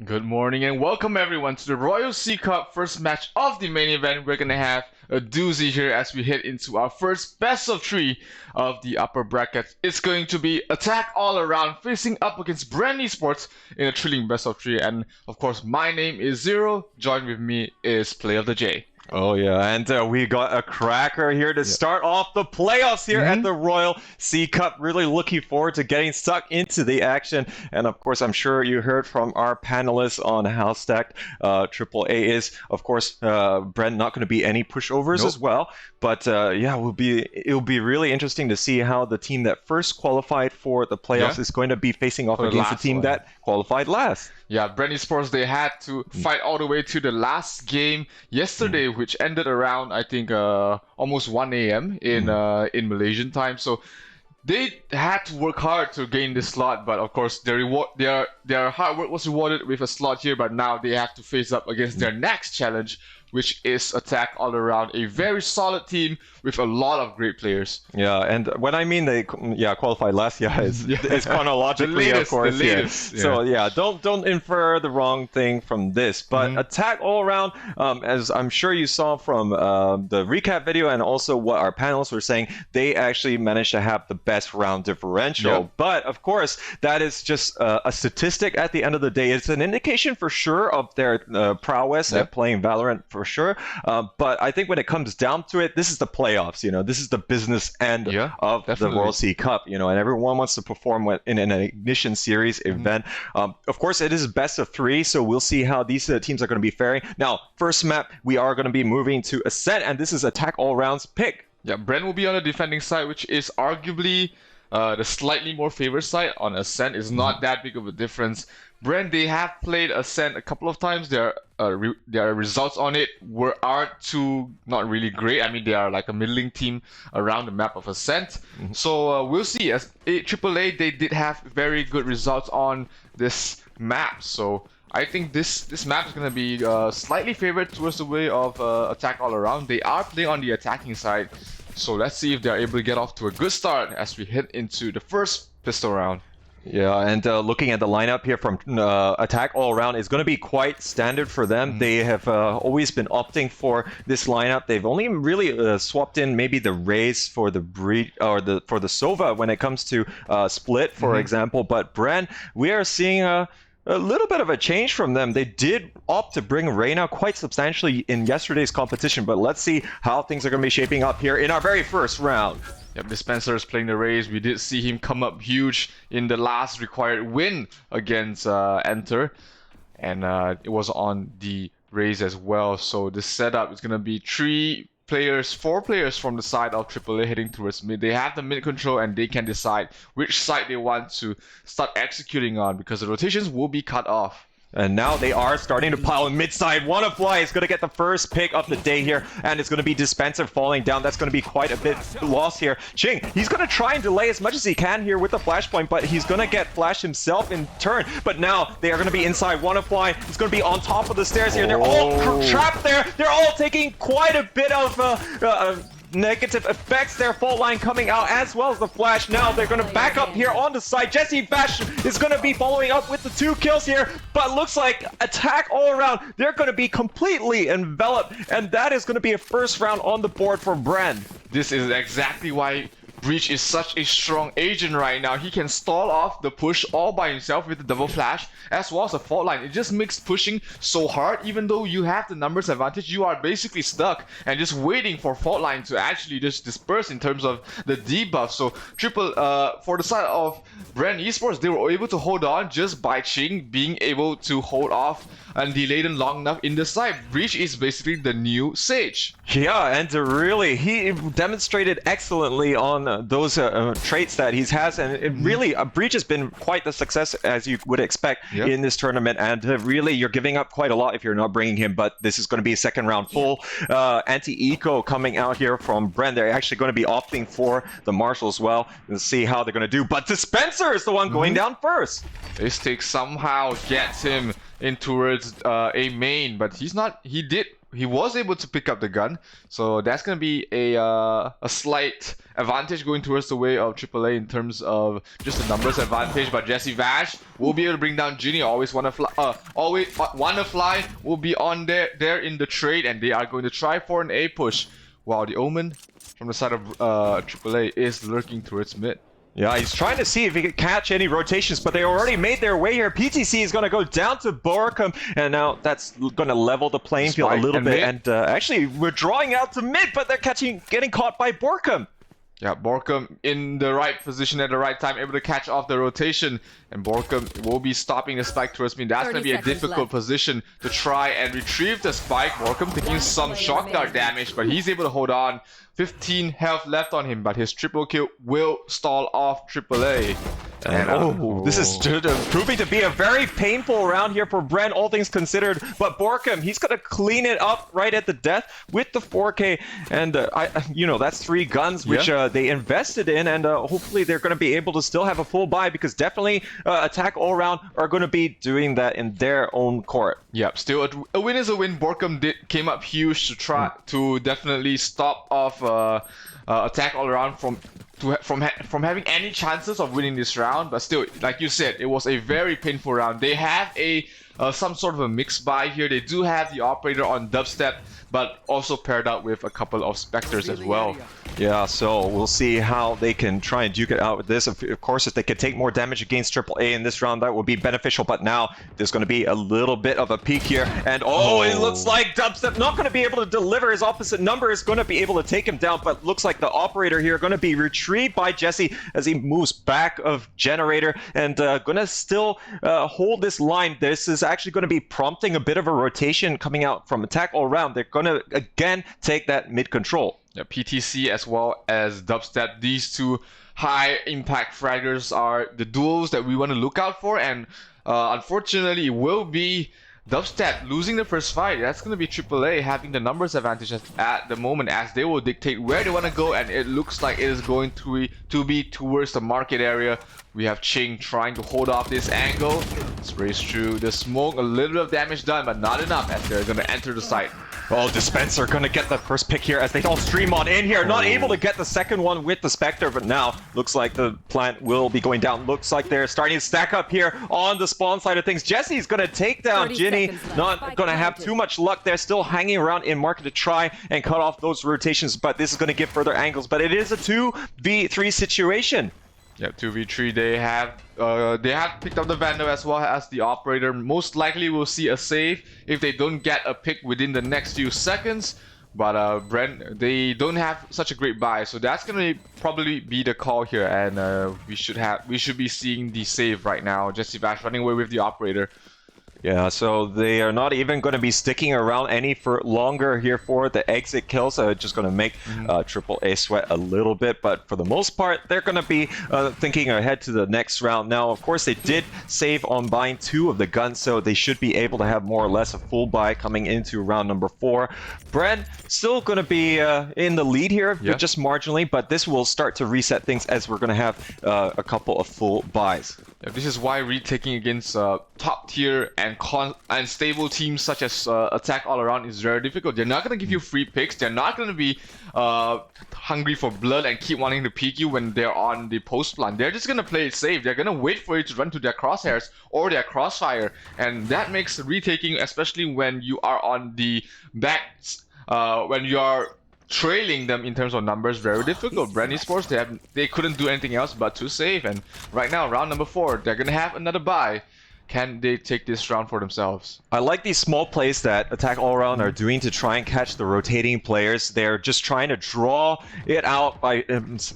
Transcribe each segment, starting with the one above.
Good morning and welcome everyone to the Royal Sea Cup first match of the main event. We're gonna have a doozy here as we head into our first best of 3 of the upper bracket. It's going to be attack all around facing up against Bren Esports in a thrilling best of 3. And of course, my name is Zero. Join with me is Play of the J. Oh yeah, and we got a cracker here to start off the playoffs here at the Royal Sea Cup. Really looking forward to getting stuck into the action. And of course, I'm sure you heard from our panelists on how stacked AAA is. Of course, Bren, not going to be any pushovers as well. But yeah, it'll be really interesting to see how the team that first qualified for the playoffs is going to be facing off against the team that qualified last. Yeah, Bren Esports, they had to fight all the way to the last game yesterday, which ended around, I think, almost 1 a.m. in Malaysian time. So they had to work hard to gain this slot, but of course their hard work was rewarded with a slot here. But now they have to face up against their next challenge, which is attack all around, a very solid team with a lot of great players. Yeah, and when I mean they qualified last, it's chronologically, the latest, of course. the latest, So yeah, don't infer the wrong thing from this. But attack all around, as I'm sure you saw from the recap video and also what our panelists were saying, they actually managed to have the best round differential. Yep. But of course, that is just a statistic at the end of the day. It's an indication for sure of their prowess at playing Valorant for sure. But I think when it comes down to it, this is the playoffs. This is the business end of the Royal Sea Cup. And everyone wants to perform in an Ignition Series event. Of course, it is best of 3, so we'll see how these teams are going to be faring. Now, first map, we are going to be moving to Ascent, and this is attack all rounds pick. Yeah, Bren will be on the defending side, which is arguably the slightly more favored side. On Ascent is not that big of a difference. Bren, they have played Ascent a couple of times. Their results on it aren't not really great. I mean, they are like a middling team around the map of Ascent. So we'll see. As AAA, they did have very good results on this map. So I think this map is going to be slightly favored towards the way of attack all around. They are playing on the attacking side. So let's see if they're able to get off to a good start as we head into the first pistol round. Yeah, and looking at the lineup here from attack all around is going to be quite standard for them. They have always been opting for this lineup. They've only really swapped in maybe the Raze for the Breach or for the Sova when it comes to split, for example. But Bren, we are seeing a little bit of a change from them. They did opt to bring Reyna quite substantially in yesterday's competition, but let's see how things are going to be shaping up here in our very first round. Yep, Dispenser is playing the Raze. We did see him come up huge in the last required win against Enter. And it was on the Raze as well. So the setup is going to be 4 players from the side of AAA heading towards mid. They have the mid control and they can decide which side they want to start executing on because the rotations will be cut off. And now they are starting to pile in mid-side. Wannafly is going to get the first pick of the day here, and it's going to be Dispenser falling down. That's going to be quite a bit lost here. Ching, he's going to try and delay as much as he can here with the flashpoint, but he's going to get flashed himself in turn. But now they are going to be inside. Wannafly is going to be on top of the stairs here. They're all trapped there. They're all taking quite a bit of negative effects. Their fault line coming out as well as the flash. Now they're going to back up here on the side. Jesse Bash is going to be following up with the 2 kills here, but looks like attack all around. They're going to be completely enveloped, and that is going to be a first round on the board for Bren. This is exactly why Breach is such a strong agent right now. He can stall off the push all by himself with the double flash as well as the fault line. It just makes pushing so hard. Even though you have the numbers advantage, you are basically stuck and just waiting for fault line to actually just disperse in terms of the debuff. So for the side of Bren Esports, they were able to hold on just by Ching being able to hold off and delay them long enough in the side. Breach is basically the new Sage. Yeah, and really, he demonstrated excellently on those traits that he has, and it really, Breach has been quite the success as you would expect in this tournament, and really, you're giving up quite a lot if you're not bringing him, but this is going to be a second round full. Anti-Eco coming out here from Bren. They're actually going to be opting for the Marshal as well. Let's see how they're going to do, but Dispenser is the one going down first. This take somehow gets him in towards a main, but he's not. He was able to pick up the gun, so that's gonna be a slight advantage going towards the way of AAA in terms of just the numbers advantage. But Jesse Vash will be able to bring down Ginny. Always wanna fly. Will be on there in the trade, and they are going to try for an A push. While the Omen from the side of AAA is lurking towards mid. Yeah, he's trying to see if he can catch any rotations, but they already made their way here. PTC is going to go down to Borkum, and now that's going to level the playing field a little bit. And actually, we're drawing out to mid, but they're getting caught by Borkum. Yeah, Borkum in the right position at the right time, able to catch off the rotation. And Borkum will be stopping the spike towards me. That's going to be a difficult position to try and retrieve the spike. Borkum taking some shock dart damage, but he's able to hold on. 15 health left on him, but his triple kill will stall off AAA. And this is proving to be a very painful round here for Bren, all things considered. But Borkum, he's going to clean it up right at the death with the 4K. And, that's 3 guns, which they invested in. And hopefully they're going to be able to still have a full buy, because definitely Attack All Around are going to be doing that in their own court. Yep, still a win is a win. Borkum came up huge to try to definitely stop off Attack All Around from having any chances of winning this round. But still, like you said, it was a very painful round. They have some sort of a mixed buy here. They do have the operator on dubstep, but also paired up with a couple of specters as well. Yeah, so we'll see how they can try and duke it out with this. Of course, if they can take more damage against AAA in this round, that would be beneficial. But now there's going to be a little bit of a peak here. And it looks like Dubstep not going to be able to deliver. His opposite number is going to be able to take him down. But looks like the operator here going to be retrieved by Jesse as he moves back of Generator. And going to still hold this line. This is actually going to be prompting a bit of a rotation coming out from Attack All Around. They're going to, again, take that mid control. Yeah, PTC as well as Dubstep, these two high impact fraggers are the duels that we want to look out for, and unfortunately it will be Dubstep losing the first fight. That's going to be AAA having the numbers advantage at the moment, as they will dictate where they want to go, and it looks like it is going to be towards the market area. We have Ching trying to hold off this angle. Sprays through the smoke, a little bit of damage done, but not enough as they're going to enter the site. Oh, Dispenser gonna get the first pick here as they all stream on in here. Not able to get the second one with the Spectre, but now looks like the plant will be going down. Looks like they're starting to stack up here on the spawn side of things. Jesse's gonna take down Ginny. Not gonna have too much luck. They're still hanging around in market to try and cut off those rotations, but this is gonna give further angles. But it is a 2v3 situation. Yeah, 2v3. They have picked up the Vandal as well as the operator. Most likely we'll see a save if they don't get a pick within the next few seconds. But Bren, they don't have such a great buy, so that's gonna probably be the call here, and we should be seeing the save right now. Jesse Vash running away with the operator. Yeah, so they are not even going to be sticking around any for longer here for the exit kills. Just going to make AAA sweat a little bit, but for the most part, they're going to be thinking ahead to the next round. Now, of course, they did save on buying 2 of the guns, so they should be able to have more or less a full buy coming into round number 4. Bren still going to be in the lead here, but just marginally, but this will start to reset things as we're going to have a couple of full buys. Yeah, this is why retaking against top tier and stable teams such as Attack All Around is very difficult. They're not going to give you free picks. They're not going to be hungry for blood and keep wanting to peek you when they're on the post plan. They're just going to play it safe. They're going to wait for you to run to their crosshairs or their crossfire, and that makes retaking, especially when you are on the backs, when you are trailing them in terms of numbers, very difficult. Bren Esports, they couldn't do anything else but to save, and right now, round number 4, they're gonna have another buy. Can they take this round for themselves? I like these small plays that Attack All Around are doing to try and catch the rotating players. They're just trying to draw it out by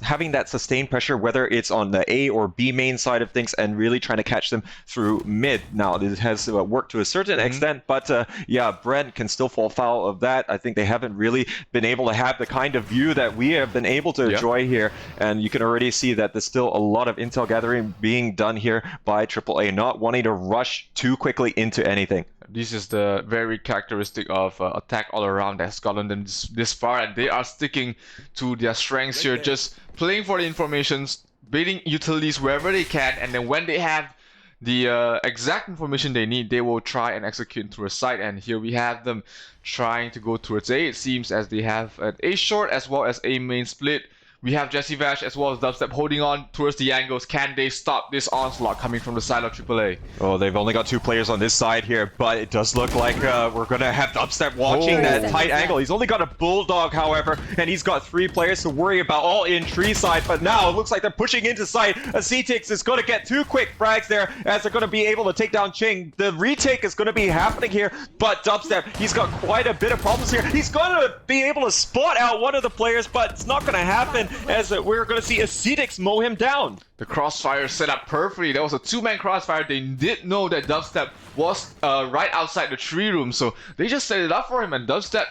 having that sustained pressure, whether it's on the A or B main side of things, and really trying to catch them through mid. Now, it has worked to a certain extent, but yeah, Bren can still fall foul of that. I think they haven't really been able to have the kind of view that we have been able to enjoy here, and you can already see that there's still a lot of intel gathering being done here by AAA, not wanting to rush too quickly into anything. This is the very characteristic of Attack All Around that's gotten them this far, and they are sticking to their strengths here, just playing for the informations, baiting utilities wherever they can, and then when they have the exact information they need, they will try and execute through a site. And here we have them trying to go towards A. It seems as they have an A short as well as A main split. We have Jesse Vash as well as Dubstep holding on towards the angles. Can they stop this onslaught coming from the side of AAA? Oh, they've only got 2 players on this side here, but it does look like we're going to have Dubstep watching that tight angle. He's only got a Bulldog, however, and he's got 3 players to worry about, all in tree side. But now it looks like they're pushing into side. Acetix is going to get 2 quick frags there as they're going to be able to take down Ching. The retake is going to be happening here, but Dubstep, he's got quite a bit of problems here. He's going to be able to spot out one of the players, but it's not going to happen, as we're going to see Acetix mow him down. The crossfire set up perfectly. That was a 2-man crossfire. They did know that Dubstep was right outside the tree room, so they just set it up for him. And Dubstep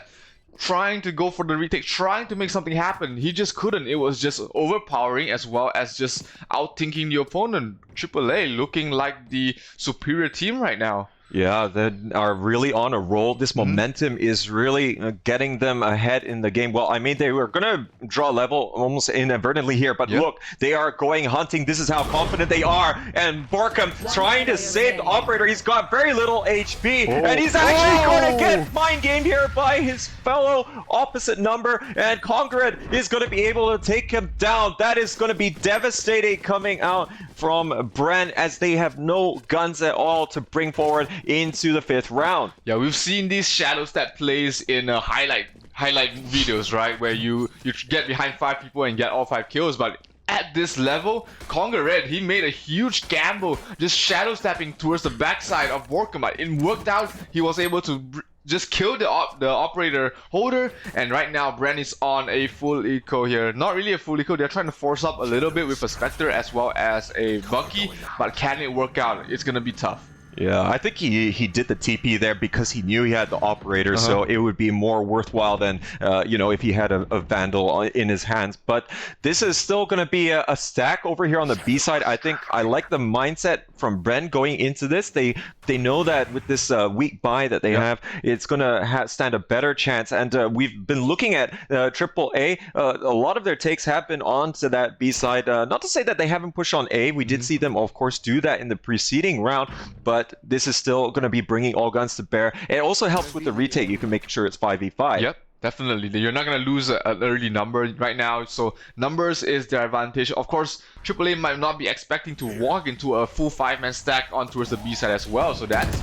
trying to go for the retake, trying to make something happen. He just couldn't. It was just overpowering as well as just outthinking the opponent. AAA looking like the superior team right now. Yeah, they are really on a roll. This momentum is really getting them ahead in the game. Well, I mean, they were going to draw level almost inadvertently here, but look, they are going hunting. This is how confident they are. And Borkum trying to save the operator. He's got very little HP, and he's actually going to get mind gamed here by his fellow opposite number. And Congrad is going to be able to take him down. That is going to be devastating coming out from Bren, as they have no guns at all to bring forward into the 5th round. Yeah, we've seen these shadow step plays in highlight videos, right? Where you get behind 5 people and get all 5 kills, but at this level, Congrad, he made a huge gamble just shadow stepping towards the backside of Borkum. It worked out. He was able to just kill the operator holder, and right now Bren is on a full eco here. Not really a full eco, they're trying to force up a little bit with a Spectre as well as a Bucky, but can it work out? It's gonna be tough. Yeah, I think he did the TP there because he knew he had the operator, so it would be more worthwhile than, you know, if he had a Vandal in his hands. But this is still going to be a stack over here on the B side. I think I like the mindset from Bren going into this. They know that with this weak buy that they have, it's going to stand a better chance. And we've been looking at AAA. A lot of their takes have been onto that B side. Not to say that they haven't pushed on A. We did see them, of course, do that in the preceding round, but this is still going to be bringing all guns to bear. It also helps with the retake. You can make sure it's 5v5. Yep, definitely. You're not going to lose an early number right now, so numbers is their advantage. Of course, AAA might not be expecting to walk into a full 5-man stack on towards the B side as well, so that's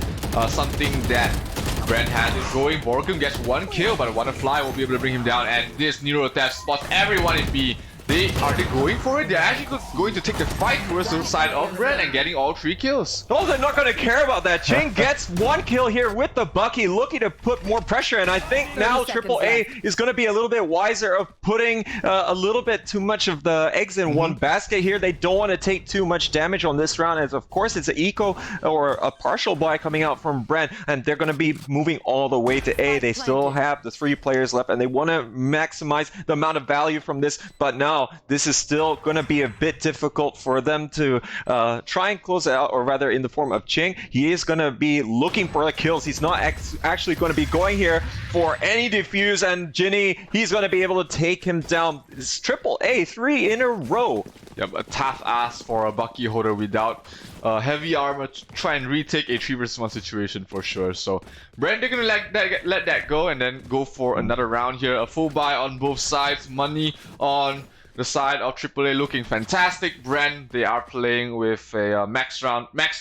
something that Bren has is going. Borkum gets 1 kill, but Wannafly will be able to bring him down, and this Neuro Theft spots everyone in B. Are they going for it? They're actually going to take the fight towards the side of Bren and getting all 3 kills. Oh, they're not going to care about that. Ching gets 1 kill here with the Bucky, looking to put more pressure. And I think now AAA is going to be a little bit wiser of putting a little bit too much of the eggs in one basket here. They don't want to take too much damage on this round, as of course it's an eco or a partial buy coming out from Bren, and they're going to be moving all the way to A. They still have the 3 players left, and they want to maximize the amount of value from this. But now this is still going to be a bit difficult for them to try and close it out, or rather in the form of Ching. He is going to be looking for the kills. He's not actually going to be going here for any defuse, and Ginny, he's going to be able to take him down. It's AAA 3 in a row. Yep, a tough ask for a Bucky holder without heavy armor to try and retake a 3 vs 1 situation for sure. So Bren, they're gonna let that go and then go for another round here. A full buy on both sides, money on the side of AAA looking fantastic. Bren, they are playing with a max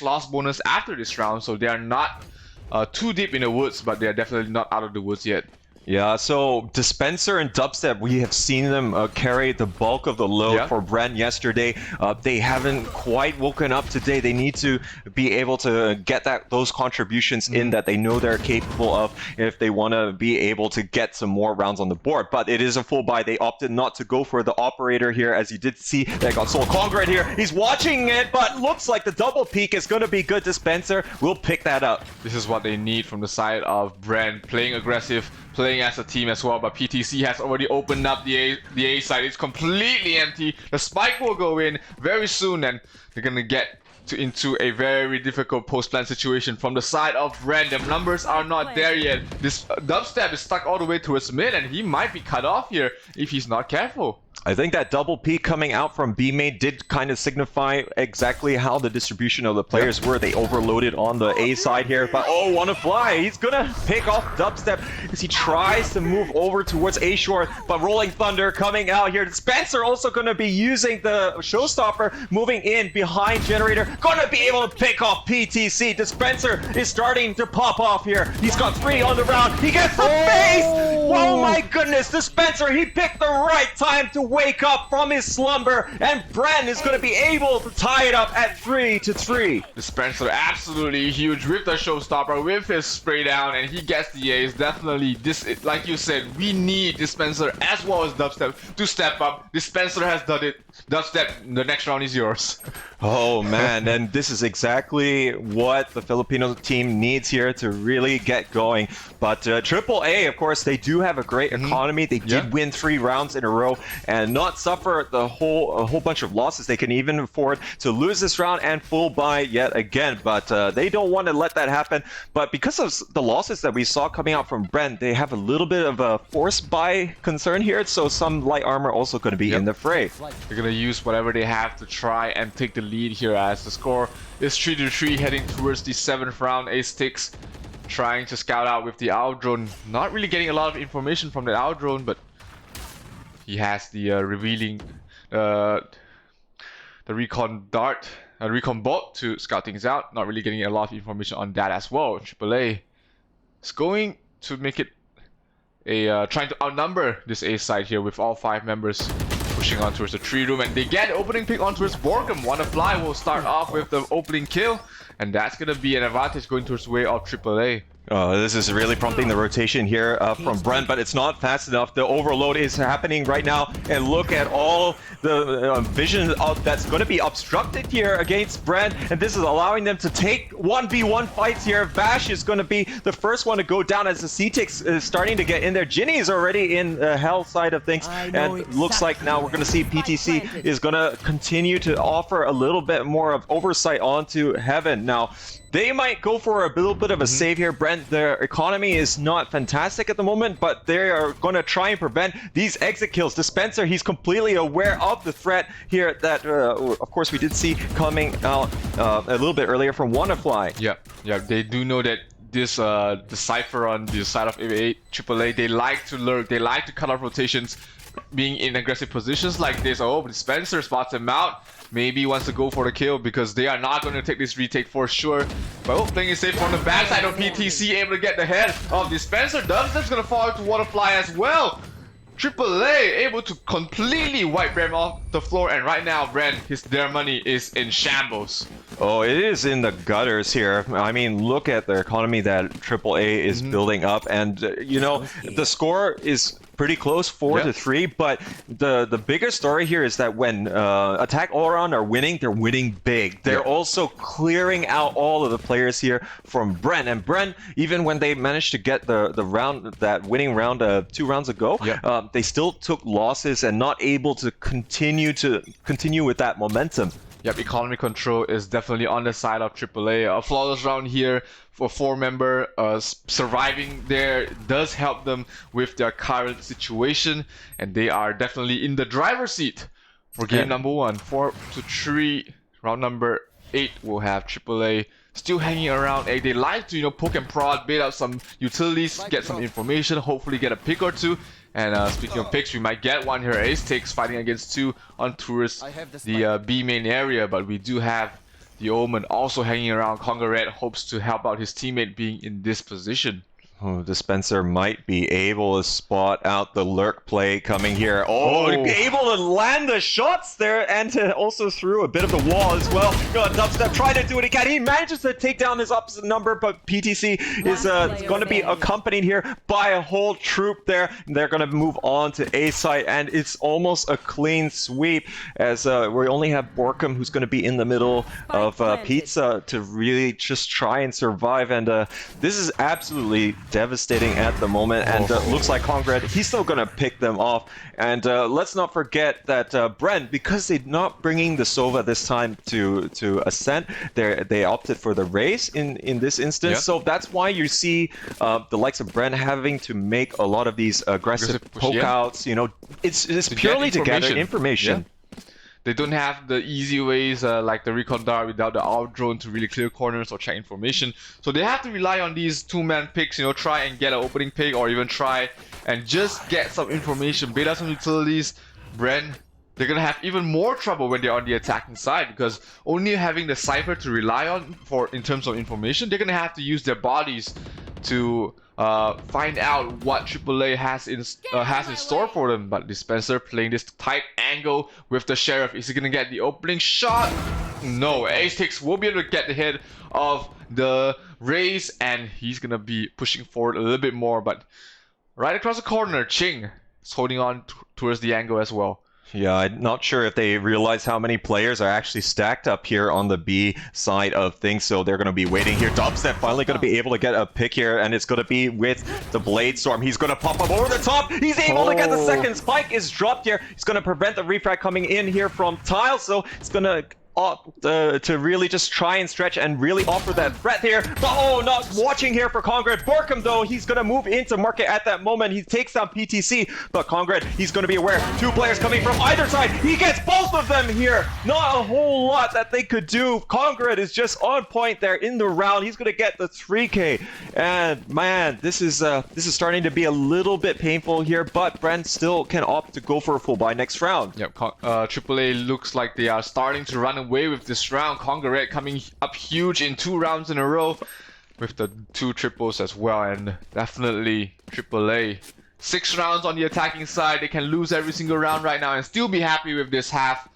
loss bonus after this round, so they are not too deep in the woods, but they are definitely not out of the woods yet. Yeah, so Dispenser and Dubstep, we have seen them carry the bulk of the load for Bren yesterday. They haven't quite woken up today. They need to be able to get those contributions in that they know they're capable of if they want to be able to get some more rounds on the board. But it is a full buy. They opted not to go for the operator here, as you did see. They got sold. Congrad here, he's watching it, but looks like the double peek is going to be good. Dispenser will pick that up. This is what they need from the side of Bren, playing aggressive, playing as a team as well, but PTC has already opened up the A side. It's completely empty. The spike will go in very soon, and they're gonna get into a very difficult post-plan situation from the side of Bren. The numbers are not there yet. This Dubstep is stuck all the way towards mid, and he might be cut off here if he's not careful. I think that double peak coming out from B main did kind of signify exactly how the distribution of the players were. They overloaded on the A side here, but oh, wanna fly. He's gonna pick off Dubstep as he tries to move over towards A short, but Rolling Thunder coming out here. Spencer also gonna be using the Showstopper, moving in behind Generator, gonna be able to pick off PTC. Dispenser is starting to pop off here. He's got 3 on the round. He gets the face! Oh my goodness, Dispenser, he picked the right time to wake up from his slumber, and Bren is going to be able to tie it up at 3-3. Dispenser absolutely huge with the Showstopper, with his spray down, and he gets the ace. Definitely, this, like you said, we need Dispenser as well as Dubstep to step up. Dispenser has done it. Dubstep, the next round is yours. Oh man, and this is exactly what the Filipino team needs here to really get going. But AAA, of course, they do have a great economy. They did win 3 rounds in a row and not suffer a whole bunch of losses. They can even afford to lose this round and full buy yet again. But they don't want to let that happen. But because of the losses that we saw coming out from Bren, they have a little bit of a forced buy concern here. So some light armor also going to be in the fray. They're going to use whatever they have to try and take the lead here, as the score is 3-3 heading towards the 7th round. Ace trying to scout out with the owl drone, not really getting a lot of information from the owl drone, but he has the revealing the recon dart, recon bolt to scout things out. Not really getting a lot of information on that as well. AAA is going to make it a trying to outnumber this A side here with all 5 members pushing on towards the tree room, and they get opening pick on towards Borkum. Wanna Fly will start off with the opening kill, and that's gonna be an advantage going towards the way of AAA. This is really prompting the rotation here from Bren, but it's not fast enough. The overload is happening right now, and look at all the vision that's going to be obstructed here against Bren, and this is allowing them to take 1v1 fights here. Vash is going to be the first one to go down as the CTX is starting to get in there. Ginny is already in the hell side of things, and looks like now we're going to see PTC is going to continue to offer a little bit more of oversight onto Heaven. Now, they might go for a little bit of a save here. Brent, their economy is not fantastic at the moment, but they are going to try and prevent these exit kills. Dispenser, he's completely aware of the threat here that, of course, we did see coming out a little bit earlier from WannaFly. Yeah, they do know that this the Cypher on the side of AAA, they like to lurk, they like to cut off rotations, being in aggressive positions like this. Oh, Dispenser spots him out. Maybe he wants to go for the kill because they are not going to take this retake for sure. But playing it safe on the backside of PTC, able to get the head of Dispenser. Dubstep's going to fall into WannaFly as well. AAA able to completely wipe Bren off the floor, and right now Bren, their money is in shambles. Oh, it is in the gutters here. I mean, look at the economy that AAA is building up, and you know, the score is pretty close, 4-3, but the bigger story here is that when Attack All-Around are winning, they're winning big. They're also clearing out all of the players here from Bren, and Bren, even when they managed to get the round, that winning round 2 rounds ago, they still took losses and not able to continue with that momentum. Yep, economy control is definitely on the side of AAA. A flawless round here for 4-member. Surviving there does help them with their current situation, and they are definitely in the driver's seat for game number 1. 4-3, round number 8 will have AAA still hanging around. They like to, poke and prod, bait out some utilities, get some information, hopefully get a pick or 2. And speaking of picks, we might get one here. Ace takes fighting against 2 on towards the B main area, but we do have the Omen also hanging around. Conga Red hopes to help out his teammate being in this position. Oh, Dispenser might be able to spot out the lurk play coming here. Oh, able to land the shots there, and to also through a bit of the wall as well. Dubstep trying to do what he can. He manages to take down his opposite number, but PTC is going to be accompanied here by a whole troop there. They're going to move on to A site, and it's almost a clean sweep as we only have Borkum, who's going to be in the middle of Pizza to really just try and survive. And this is absolutely devastating at the moment, and looks like Congrad, he's still gonna pick them off. And let's not forget that Bren, because they're not bringing the Sova this time to Ascent, they opted for the race in this instance. So that's why you see the likes of Bren having to make a lot of these aggressive poke outs. You know, it's purely to gather information. They don't have the easy ways like the recon dart without the owl drone to really clear corners or check information. So they have to rely on these two-man picks, you know, try and get an opening pick or even try and just get some information, bait out some utilities. Bren, they're gonna have even more trouble when they're on the attacking side, because only having the Cypher to rely on in terms of information, they're gonna have to use their bodies to find out what AAA has in store for them. But Dispenser playing this tight angle with the Sheriff. Is he gonna get the opening shot? No, Ace will be able to get the hit of the Raze, and he's gonna be pushing forward a little bit more. But right across the corner, Ching is holding on towards the angle as well. Yeah, I'm not sure if they realize how many players are actually stacked up here on the B side of things, so they're going to be waiting here. Dubstep finally going to be able to get a pick here, and it's going to be with the Blade Storm. He's going to pop up over the top. He's able to get the second. Spike is dropped here. He's going to prevent the refrag coming in here from Tile, so it's going to to really just try and stretch and really offer that threat here. But oh, not watching here for Congrad. Borkum, though, he's going to move into market at that moment. He takes down PTC, but Congrad, he's going to be aware. Two players coming from either side. He gets both of them here. Not a whole lot that they could do. Congrad is just on point there in the round. He's going to get the 3K. And man, this is starting to be a little bit painful here, but Bren still can opt to go for a full buy next round. Yep, AAA looks like they are starting to run away with this round. Congrad coming up huge in 2 rounds in a row with the 2 triples as well, and definitely AAA 6 rounds on the attacking side. They can lose every single round right now and still be happy with this half.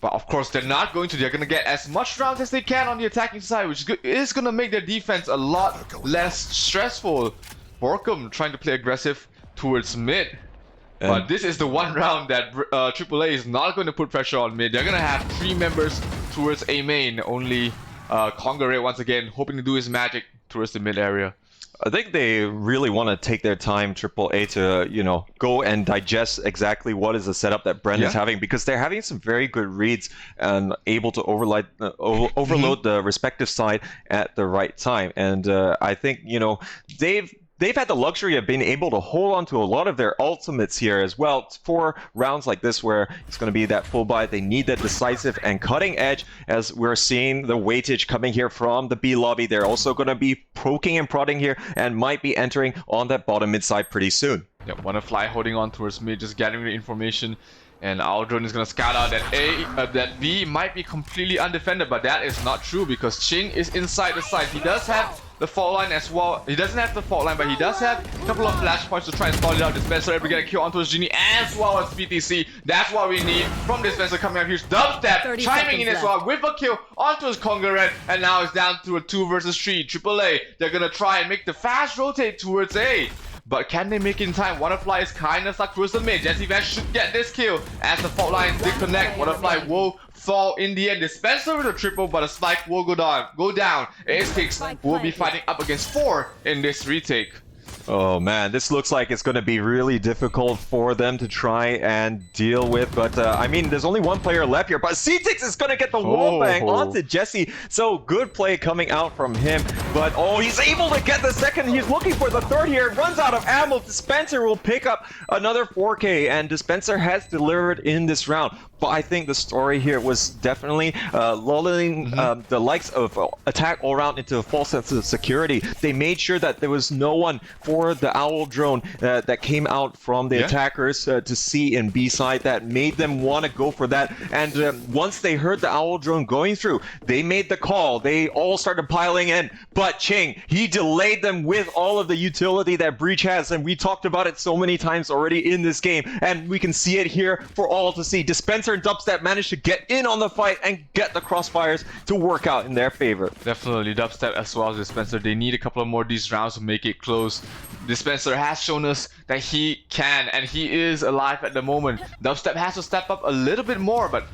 But of course they're not going to. They're going to get as much rounds as they can on the attacking side, which is going to make their defense a lot less stressful. Borkum trying to play aggressive towards mid. But this is the one round that AAA is not going to put pressure on mid. They're going to have 3 members towards A main. Only Congrad once again hoping to do his magic towards the mid area. I think they really want to take their time, AAA, to, you know, go and digest exactly what is the setup that Bren is having, because they're having some very good reads and able to overload the respective side at the right time. And I think, you know, they've had the luxury of being able to hold on to a lot of their ultimates here as well for rounds like this, where it's going to be that full buy. They need that decisive and cutting edge, as we're seeing the weightage coming here from the B lobby. They're also going to be poking and prodding here and might be entering on that bottom mid side pretty soon. Yep, Wanna holding on towards mid, just gathering the information. And our drone is going to scout out that that B might be completely undefended, but that is not true, because Ching is inside the side. He does have the fault line as well. He doesn't have the fault line, but he does have a couple of flash points to try and stall it out. Dispenser able to get a kill onto his Genie as well as PTC. That's what we need from Dispenser coming up here. Dubstep chiming in as well with a kill onto his Congrad, and now it's down to a 2 versus 3. AAA, they're going to try and make the fast rotate towards A. But can they make it in time? Wanna is kind of stuck towards the mid. Jesse Vash should get this kill as the fault lines did connect. Wanna will fall in the end. Dispenser with a triple, but a spike will go down. Ace will be fighting up against 4 in this retake. Oh man, this looks like it's going to be really difficult for them to try and deal with. But I mean, there's only one player left here. But CTix is going to get the wallbang onto Jesse. So good play coming out from him. But oh, he's able to get the second. He's looking for the third here. Runs out of ammo. Dispenser will pick up another 4K. And Dispenser has delivered in this round. But I think the story here was definitely lulling the likes of Attack all around into a false sense of security. They made sure that there was no one for the Owl drone that came out from the attackers to see in B side that made them want to go for that. And once they heard the Owl drone going through, they made the call. They all started piling in. But Ching, he delayed them with all of the utility that Breach has. And we talked about it so many times already in this game. And we can see it here for all to see. Dispenser and Dubstep managed to get in on the fight and get the crossfires to work out in their favor. Definitely Dubstep as well as Dispenser. They need a couple of more of these rounds to make it close. Dispenser has shown us that he can, and he is alive at the moment. Dubstep has to step up a little bit more, but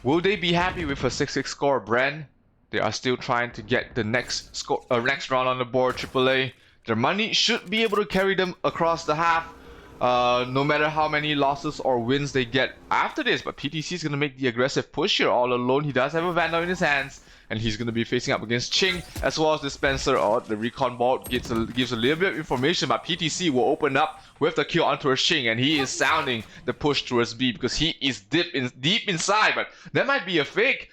will they be happy with a 6-6 score? Bren, they are still trying to get the next score, next round on the board. AAA, Their money should be able to carry them across the half, no matter how many losses or wins they get after this. But PTC is going to make the aggressive push here all alone. He does have a Vandal in his hands, and he's going to be facing up against Ching as well as Dispenser. The recon bolt gives a little bit of information, but PTC will open up with the kill onto Ching, and he is sounding the push towards B because he is deep inside. But that might be a fake.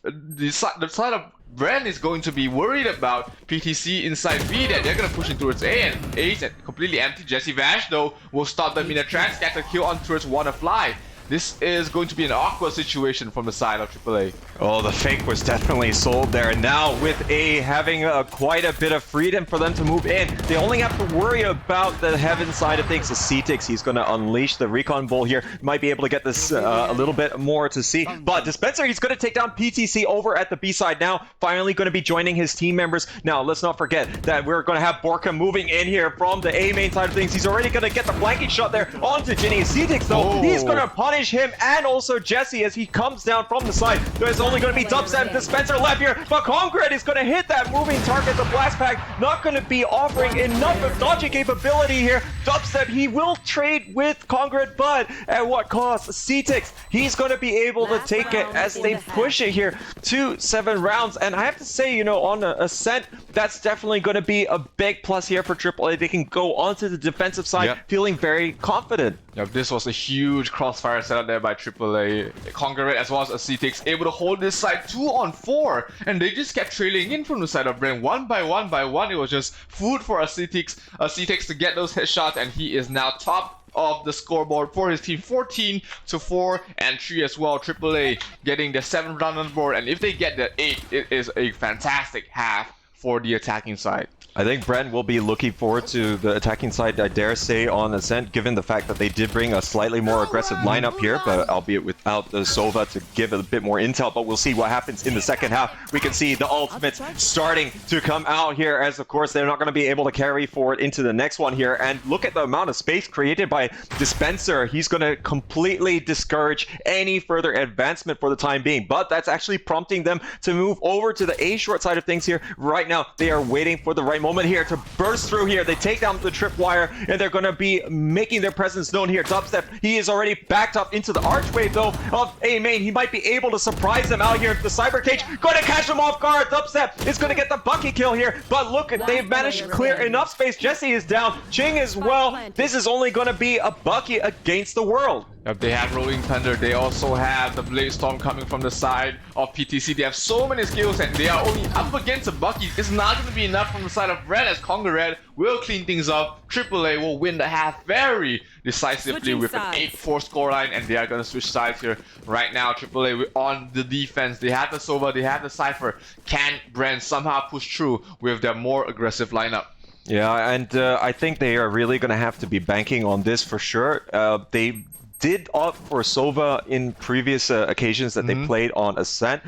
The side of Bren is going to be worried about PTC inside B, that they're going to push in towards A, and A is completely empty. Jesse Vash, though, will stop them in a trance, get the kill on towards WannaFly. This is going to be an awkward situation from the side of AAA. Oh, the fake was definitely sold there. Now with A having quite a bit of freedom for them to move in, they only have to worry about the heaven side of things. The CTX, he's going to unleash the recon bull here. Might be able to get this a little bit more to see. But Dispenser, he's going to take down PTC over at the B side now. Finally going to be joining his team members. Now, let's not forget that we're going to have Borka moving in here from the A main side of things. He's already going to get the flanking shot there onto Ginny. CTX, though, he's going to punish him and also Jesse as he comes down from the side. There's only going to be Dubstep, Dispenser left here, but Concrete is going to hit that moving target. The Blast Pack not going to be offering enough of dodging capability here. Dubstep, he will trade with Concrete, but at what cost? CTX, he's going to be able to take it as they push it here to 7 rounds. And I have to say, you know, on Ascent, that's definitely going to be a big plus here for AAA. They can go onto the defensive side feeling very confident. Yep, this was a huge crossfire setup there by AAA. Concrete as well as CTX able to hold this side 2-on-4, and they just kept trailing in from the side of Bren one by one. It was just food for a CTX to get those headshots, and he is now top of the scoreboard for his team, 14-4 and 3 as well. AAA getting the 7th round on the board, and if they get the 8, it is a fantastic half for the attacking side. I think Bren will be looking forward to the attacking side, I dare say, on Ascent, given the fact that they did bring a slightly more aggressive lineup here, but albeit without the Sova to give a bit more intel. But we'll see what happens in the second half. We can see the ultimates starting to come out here, as of course they're not going to be able to carry forward into the next one here. And look at the amount of space created by Dispenser. He's going to completely discourage any further advancement for the time being, but that's actually prompting them to move over to the A short side of things here. Right now, they are waiting for the right moment here to burst through here. They take down the tripwire, and they're going to be making their presence known here. Dubstep, he is already backed up into the archway, though, of A main. He might be able to surprise them out here. The cyber cage going to catch them off guard. Dubstep is going to get the bucky kill here, but look, they've managed to clear enough space. Jesse is down. Ching as well. This is only going to be a bucky against the world. If they have Rolling Thunder, they also have the Blade Storm coming from the side of PTC. They have so many skills, and they are only up against a Bucky. It's not going to be enough from the side of Red, as Conga Red will clean things up. AAA will win the half very decisively with an 8-4 scoreline, and they are going to switch sides here right now. AAA on the defense. They have the Sova, they have the Cypher. Can Bren somehow push through with their more aggressive lineup? Yeah, and I think they are really going to have to be banking on this for sure. They did opt for Sova in previous occasions that they played on Ascent.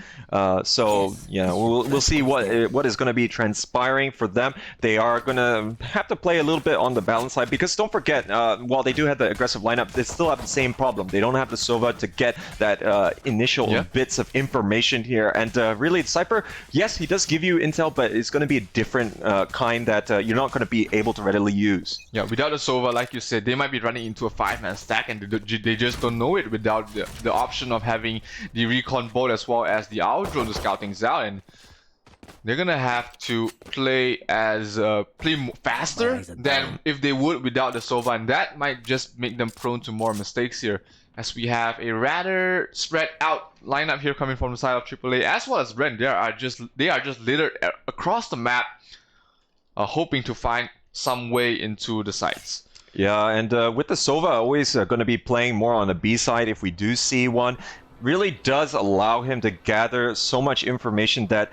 So yeah, we'll see what is going to be transpiring for them. They are going to have to play a little bit on the balance side, because don't forget, while they do have the aggressive lineup, they still have the same problem. They don't have the Sova to get that initial bits of information here. And really, Cypher, yes, he does give you intel, but it's going to be a different kind that you're not going to be able to readily use. Yeah, without the Sova, like you said, they might be running into a 5-man stack, and they just don't know it without the option of having the recon bolt as well as the owl drone to scout things out. And they're gonna have to play faster than if they would without the Sova, and that might just make them prone to more mistakes here, as we have a rather spread out lineup here coming from the side of AAA as well as Bren. They are just littered across the map, hoping to find some way into the sites. Yeah, and with the Sova always going to be playing more on the B side if we do see one, really does allow him to gather so much information that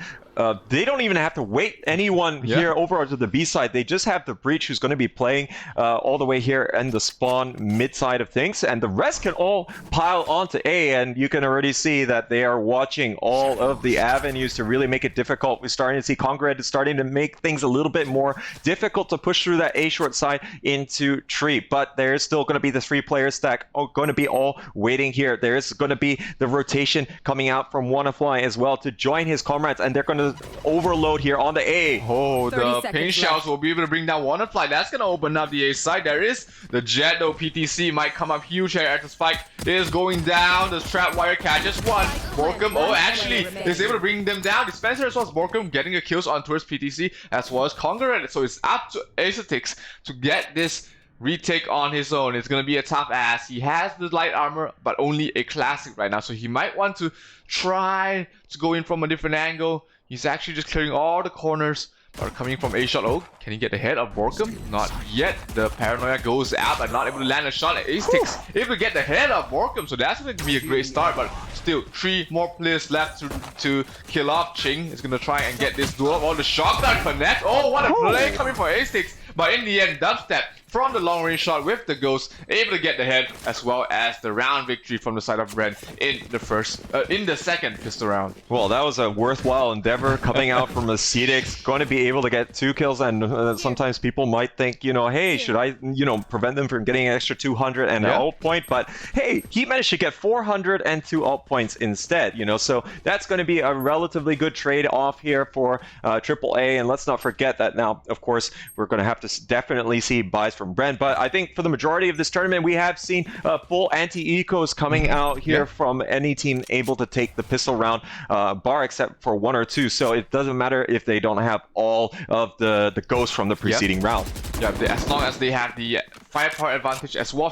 they don't even have to wait anyone here over to the B side. They just have the Breach, who's going to be playing all the way here in the spawn mid side of things, and the rest can all pile onto A, and you can already see that they are watching all of the avenues to really make it difficult. We're starting to see Congrad is starting to make things a little bit more difficult to push through that A short side into Tree, but there's still going to be the 3-player stack going to be all waiting here. There's going to be the rotation coming out from WannaFly as well to join his comrades, and they're going to to overload here on the A. Oh, the 30 pain seconds shells left. will be able to bring down Wonderfly. That's going to open up the A side. There is the Jet, though. PTC might come up huge here at the spike. It is going down. The trap wire catches one. Borkum, oh, actually, is able to bring them down. Dispenser as well as Borkum getting the kills on towards PTC as well as Conqueror. So it's up to Aesthetics to get this retake on his own. It's going to be a tough ass. He has the light armor, but only a classic right now. So he might want to try to go in from a different angle. He's actually just clearing all the corners. Are coming from A shot. Oh, can he get the head of Borkum? Not yet. The paranoia goes out and not able to land a shot. Aesthetics able to get the head of Borkum. So that's going to be a great start. But still, 3 more players left to kill off. Ching is going to try and get this duel. Oh, the shotgun connect. Oh, what a play coming from Aesthetics. But in the end, Dubstep from the long range shot with the ghost, able to get the head as well as the round victory from the side of Bren in the second pistol round. Well, that was a worthwhile endeavor coming out from Aesthetics. Going to be able to get 2 kills, and sometimes people might think, you know, hey, should I, you know, prevent them from getting an extra 200 and an ult point? But hey, he managed to get 400 and 2 ult points instead, you know, so that's going to be a relatively good trade off here for AAA. And let's not forget that now, of course, we're going to have to definitely see buys from Bren, but I think for the majority of this tournament, we have seen full anti-ecos coming out here from any team able to take the pistol round, bar except for 1 or 2. So it doesn't matter if they don't have all of the ghosts from the preceding round. Yeah, as long as they have the firepower advantage as well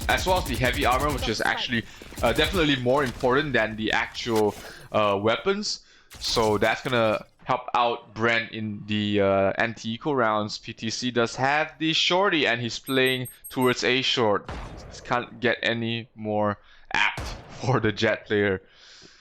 as the heavy armor, which is actually definitely more important than the actual weapons. So that's gonna help out Bren in the anti-eco rounds. PTC does have the shorty and he's playing towards A short. This can't get any more apt for the Jet player.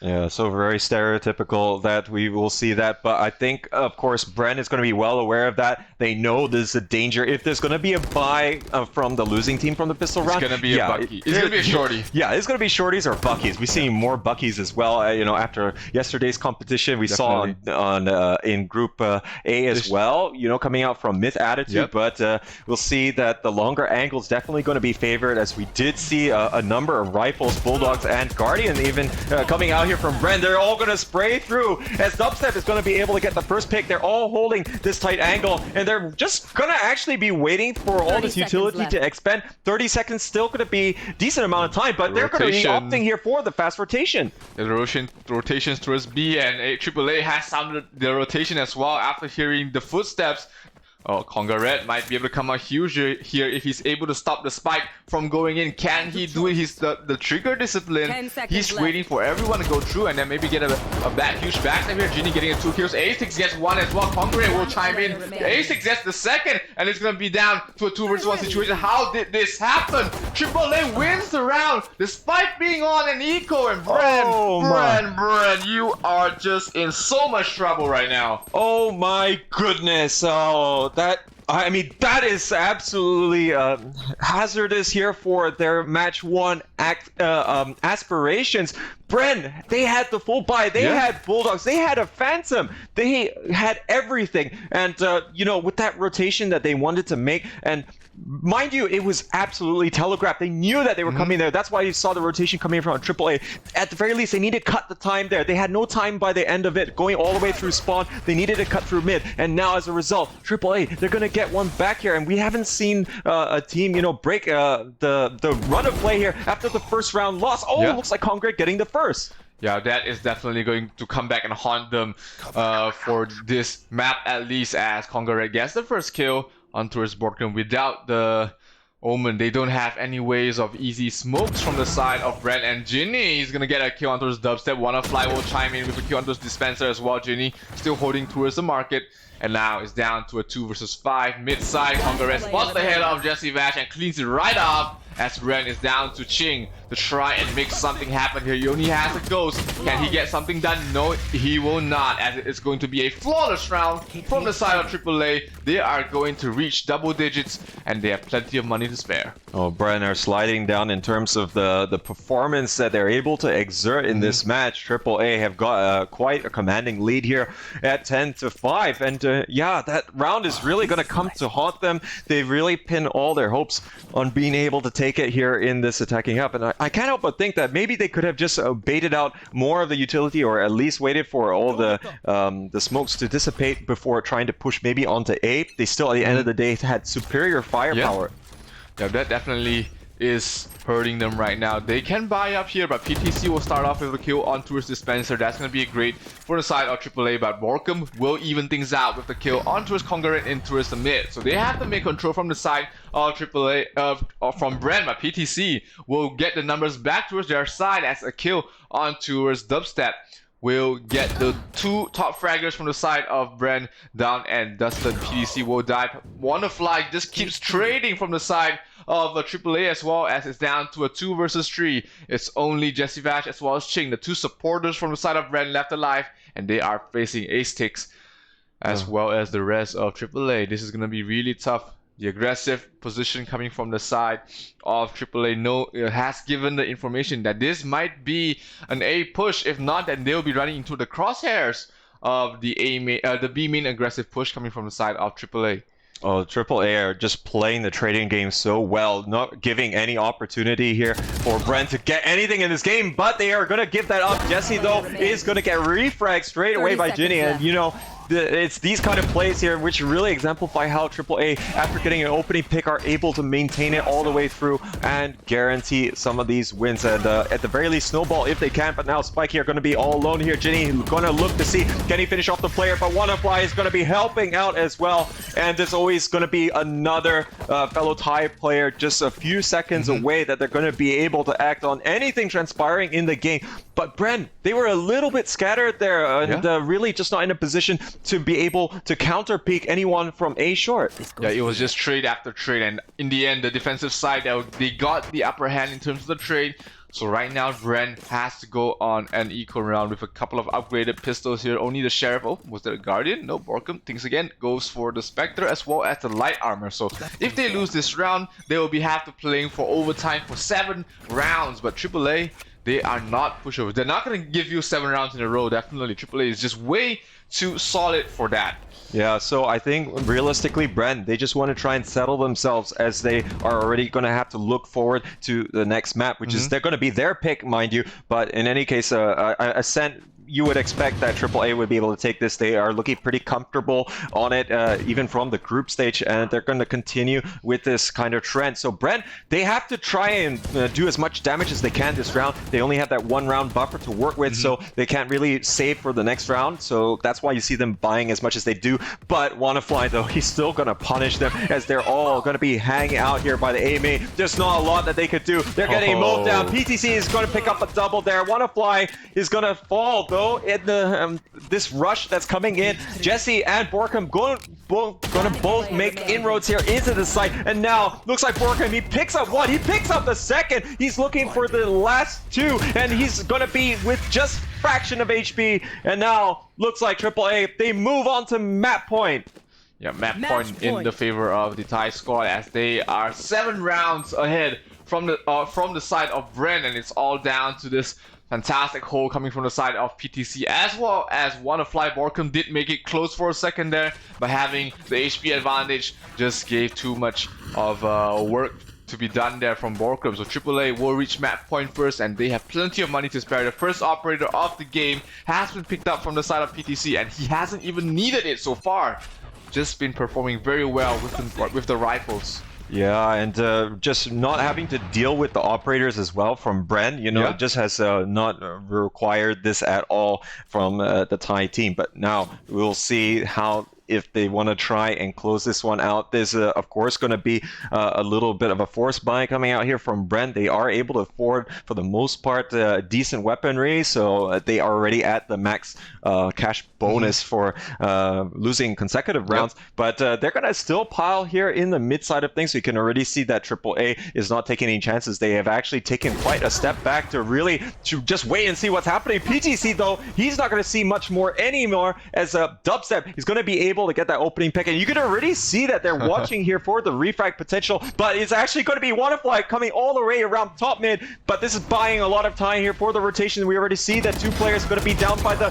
Yeah, so very stereotypical that we will see that, but I think, of course, Bren is going to be well aware of that. They know there's a danger. If there's going to be a buy from the losing team from the pistol round, it's going to be a Bucky. It's going to be a shorty. Yeah, it's going to be shorties or Buckies. We've seen more Buckies as well. You know, after yesterday's competition, we saw in Group A as well, you know, coming out from Myth Attitude, but we'll see that the longer angle is definitely going to be favored, as we did see a number of Rifles, Bulldogs, and Guardian even coming out here from Bren. They're all going to spray through as Dubstep is going to be able to get the first pick. They're all holding this tight angle, and they're just going to actually be waiting for all this utility to expend. 30 seconds still going to be a decent amount of time, but they're going to be opting here for the fast rotation. The rotations towards B, and AAA has sounded the rotation as well after hearing the footsteps. Oh, Conqueror might be able to come out huge here if he's able to stop the spike from going in. Can he do it? He's the trigger discipline. He's waiting for everyone to go through and then maybe get a huge backstab here. Genie getting a 2 kills. Aesthetics gets 1 as well. Conqueror will chime in. Aesthetics gets the second, and it's going to be down to a 2 versus 1 situation. How did this happen? AAA wins the round despite being on an eco, and Bren, you are just in so much trouble right now. Oh my goodness. Oh, I mean, that is absolutely hazardous here for their match 1 aspirations. Bren, they had the full buy, they had Bulldogs, they had a Phantom, they had everything. And, you know, with that rotation that they wanted to make, and mind you, it was absolutely telegraphed. They knew that they were coming there. That's why you saw the rotation coming from AAA. At the very least, they needed to cut the time there. They had no time by the end of it, going all the way through spawn. They needed to cut through mid. And now, as a result, AAA, they're going to get one back here. And we haven't seen a team, you know, break the run of play here after the first round loss. Oh, it looks like Conqueror getting the first. Yeah, that is definitely going to come back and haunt them for this map, at least, as Conqueror gets the first kill on towards Borkum. Without the Omen, they don't have any ways of easy smokes from the side of Bren and Ginny. He's gonna get a kill on towards Dubstep. Wannafly will chime in with a kill on towards Dispenser as well. Ginny still holding towards the market. And now it's down to a 2 versus 5. Mid-side, Conqueror spots the head of Jesse Vash and cleans it right off as Bren is down to Ching to try and make something happen here. He only has a ghost. Can he get something done? No, he will not, as it's going to be a flawless round from the side of AAA. They are going to reach double digits, and they have plenty of money to spare. Oh, Bren are sliding down in terms of the performance that they're able to exert in this match. AAA have got quite a commanding lead here at 10-5, and yeah, that round is really going to come to haunt them. They really pin all their hopes on being able to take it here in this attacking up, and I can't help but think that maybe they could have just baited out more of the utility, or at least waited for all the smokes to dissipate before trying to push maybe onto A. They still, at the end of the day, had superior firepower. Yeah, that definitely is hurting them right now. They can buy up here, but PTC will start off with a kill on towards Dispenser. That's going to be great for the side of AAA, but Borkum will even things out with the kill on towards Congurrent in towards the mid. So they have the mid control from the side of AAA, from Bren, but PTC will get the numbers back towards their side as a kill on towards Dubstep will get the 2 top fraggers from the side of Bren down, and Dustin. PTC will die. Wonderfly just keeps trading from the side of AAA as well, as it's down to a 2 versus 3. It's only Jesse Vash as well as Ching, the 2 supporters from the side of Bren, left alive, and they are facing Ace Ticks as well as the rest of AAA. This is going to be really tough. The aggressive position coming from the side of AAA has given the information that this might be an A push. If not, then they'll be running into the crosshairs of the B main aggressive push coming from the side of AAA. Oh, AAA are just playing the trading game so well, not giving any opportunity here for Bren to get anything in this game, but they are going to give that up. Jesse, though, is going to get refragged straight away by Ginny, and you know, it's these kind of plays here which really exemplify how AAA, after getting an opening pick, are able to maintain it all the way through and guarantee some of these wins, and at the very least snowball if they can. But now Spike here going to be all alone here. Ginny going to look to see, can he finish off the player, but Wannafly is going to be helping out as well, and there's always going to be another fellow Thai player just a few seconds away that they're going to be able to act on anything transpiring in the game. But Bren, they were a little bit scattered there, and really just not in a position to be able to counter peek anyone from A short. Yeah, it was just trade after trade, and in the end, the defensive side, they got the upper hand in terms of the trade. So right now, Bren has to go on an eco round with a couple of upgraded pistols here. Only the Sheriff. Oh, was there a Guardian? No, Borkum thinks again. Goes for the Spectre as well as the light armor. So if they lose this round, they will have to playing for overtime for 7 rounds. But AAA, they are not pushovers. They're not going to give you 7 rounds in a row. Definitely, AAA is just way too solid for that. Yeah, so I think realistically, Bren, they just want to try and settle themselves, as they are already going to have to look forward to the next map, which is they're going to be their pick, mind you. But in any case, Ascent, you would expect that AAA would be able to take this. They are looking pretty comfortable on it, even from the group stage, and they're going to continue with this kind of trend. So Bren, they have to try and do as much damage as they can this round. They only have that 1 round buffer to work with, so they can't really save for the next round. So that's why you see them buying as much as they do. But Wannafly, though, he's still going to punish them, as they're all going to be hanging out here by the A main. There's not a lot that they could do. They're getting mowed down. PTC is going to pick up a double there. Wannafly is going to fall, though, in the this rush that's coming in. Jesse and Borkum going to both make inroads here into the site, and now looks like Borkum, he picks up 1, he picks up the second. He's looking for the last 2, and he's going to be with just fraction of HP, and now looks like AAA, they move on to map point. Yeah, map point in the favor of the Thai squad, as they are 7 rounds ahead from the side of Bren, and it's all down to this fantastic hole coming from the side of PTC, as well as Wannafly. Borkum did make it close for a second there, but having the HP advantage just gave too much of work to be done there from Borkum. So AAA will reach map point first, and they have plenty of money to spare. The first operator of the game has been picked up from the side of PTC, and he hasn't even needed it so far. Just been performing very well with the rifles. Yeah, and just not having to deal with the operators as well from Bren, you know, it just has not required this at all from the Thai team. But now we'll see how, if they want to try and close this one out. There's of course going to be a little bit of a force buy coming out here from Bren. They are able to afford, for the most part, decent weaponry, so they are already at the max cash bonus for losing consecutive rounds. But they're going to still pile here in the mid side of things, so you can already see that AAA is not taking any chances. They have actually taken quite a step back to just wait and see what's happening. PTC, though, he's not going to see much more anymore, as Dubstep is going to be able able to get that opening pick, and you can already see that they're watching here for the refrag potential, but it's actually going to be Wannafly coming all the way around top mid, but this is buying a lot of time here for the rotation. We already see that 2 players are going to be down by the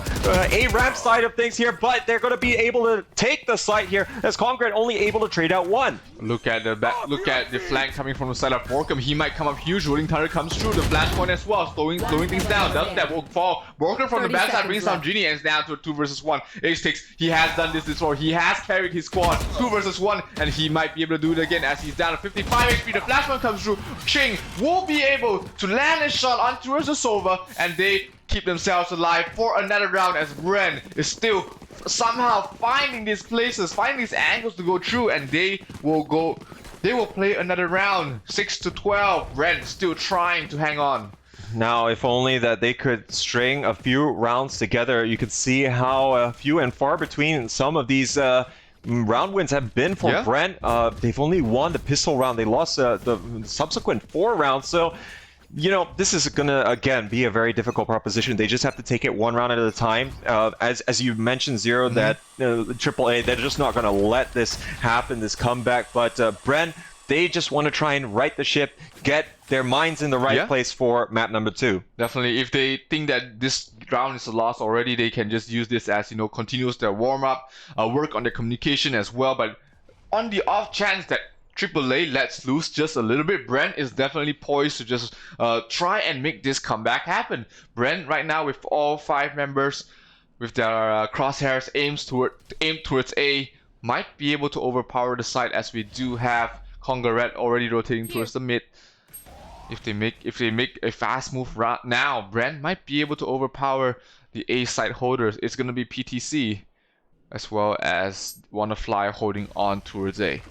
A ramp side of things here, but they're going to be able to take the site here as Concrete only able to trade out 1. Look at the back, look at the flank coming from the side of Borkum. He might come up huge. Rolling Thunder comes through. The flashpoint as well, slowing things down. Doesn't that will fall? Borkum from the backside brings down Genie and it's down to a 2 versus 1. Ace he has done this before. He has carried his squad 2 versus 1, and he might be able to do it again as he's down to 55 HP. The flashpoint comes through. Ching will be able to land a shot on towards the Sova, and they keep themselves alive for another round as Bren is still somehow finding these places, finding these angles to go through, and they will play another round. 6-12. Bren still trying to hang on. Now, if only that they could string a few rounds together. You could see how few and far between some of these round wins have been for Bren. They've only won the pistol round. They lost the subsequent 4 rounds. So, you know, this is going to, again, be a very difficult proposition. They just have to take it 1 round at a time. As you mentioned, Zero, that AAA, they're just not going to let this happen, this comeback. But Bren, they just want to try and right the ship, get their minds in the right place for map number 2. Definitely, if they think that this round is a loss already, they can just use this as, you know, continues their warm-up, work on their communication as well. But on the off chance that AAA lets loose just a little bit, Bren is definitely poised to just try and make this comeback happen. Bren right now with all 5 members with their crosshairs aimed towards A might be able to overpower the side, as we do have Congaret already rotating towards the mid. If they make a fast move right now, Bren might be able to overpower the A side holders. It's gonna be PTC as well as Wannafly holding on towards A.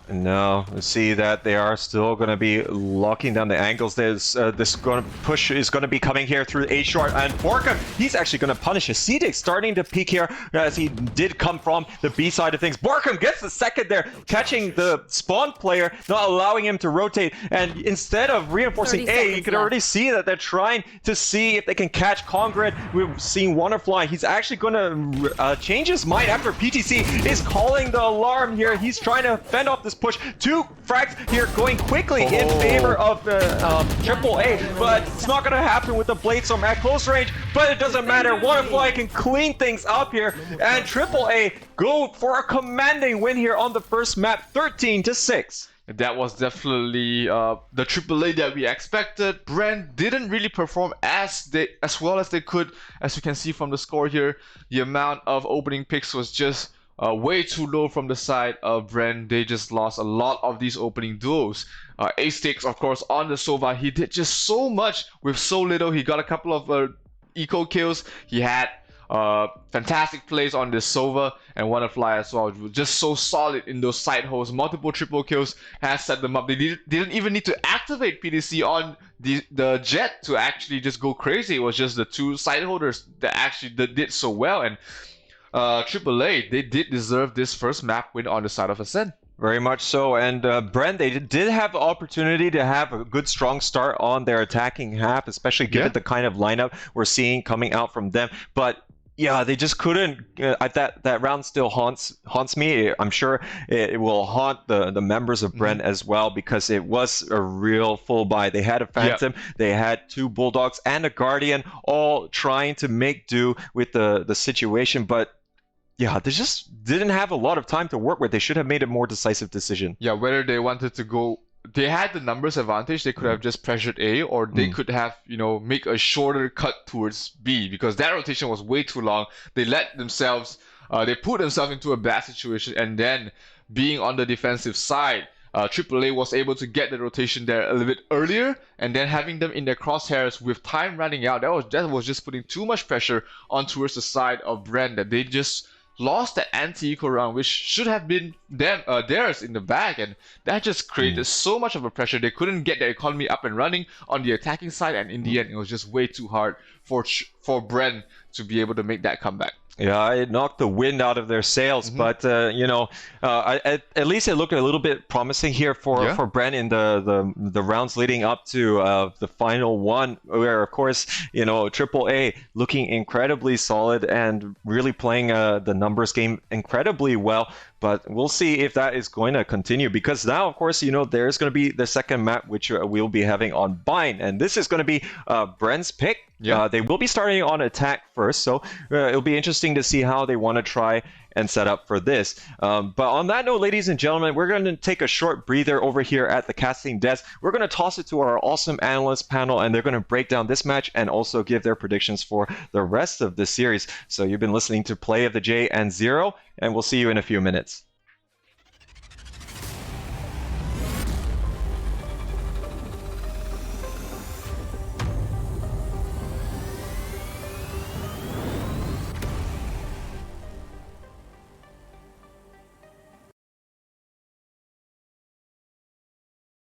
No, see that they are still going to be locking down the angles. There's this push is going to be coming here through A short, and Borkum, he's actually going to punish a Cedic starting to peek here as he did come from the B side of things. Borkum gets the second there, catching the spawn player, not allowing him to rotate, and instead of reinforcing A, you can already see that they're trying to see if they can catch Congrad. We've seen Wannafly. He's actually going to change his mind after PTC is calling the alarm here. He's trying to fend off this push. 2 frags here going quickly in favor of AAA, but it's not going to happen with the Bladestorm at close range, but it doesn't matter. Wannafly can clean things up here, and AAA go for a commanding win here on the first map, 13-6. That was definitely the AAA that we expected. Bren didn't really perform as well as they could. As you can see from the score here, the amount of opening picks was just way too low from the side of Bren. They just lost a lot of these opening duos. A-Sticks, of course, on the Sova. He did just so much with so little. He got a couple of eco kills. He had fantastic plays on this Sova and Wannafly as well. Just so solid in those side holes. Multiple triple kills has set them up. They didn't even need to activate PDC on the Jet to actually just go crazy. It was just the 2 side holders that actually did so well. And AAA, they did deserve this first map win on the side of Ascent. Very much so, and Bren, they did have the opportunity to have a good strong start on their attacking half, especially given the kind of lineup we're seeing coming out from them. But yeah, they just couldn't. That round still haunts me. I'm sure it will haunt the members of Bren as well, because it was a real full buy. They had a Phantom, they had 2 Bulldogs and a Guardian, all trying to make do with the situation, but yeah, they just didn't have a lot of time to work with. They should have made a more decisive decision. Yeah, whether they wanted to go, they had the numbers advantage. They could have just pressured A, or they could have, you know, make a shorter cut towards B, because that rotation was way too long. They let themselves, they put themselves into a bad situation, and then being on the defensive side, AAA was able to get the rotation there a little bit earlier, and then having them in their crosshairs with time running out, that was just putting too much pressure on towards the side of Bren, that they just lost that anti-eco round, which should have been theirs in the bag, and that just created so much of a pressure. They couldn't get their economy up and running on the attacking side, and in the end, it was just way too hard for Bren to be able to make that comeback. Yeah, it knocked the wind out of their sails, but you know, at least it looked a little bit promising here for Bren in the rounds leading up to the final one, where of course you know AAA looking incredibly solid and really playing the numbers game incredibly well. But we'll see if that is going to continue, because now, of course, you know, there's going to be the second map, which we'll be having on Bind. And this is going to be Bren's pick. Yeah. They will be starting on attack first, so it'll be interesting to see how they want to try and set up for this. But on that note, ladies and gentlemen, we're going to take a short breather over here at the casting desk. We're going to toss it to our awesome analyst panel, and they're going to break down this match and also give their predictions for the rest of the series. So you've been listening to Play of the J and Zero, and we'll see you in a few minutes.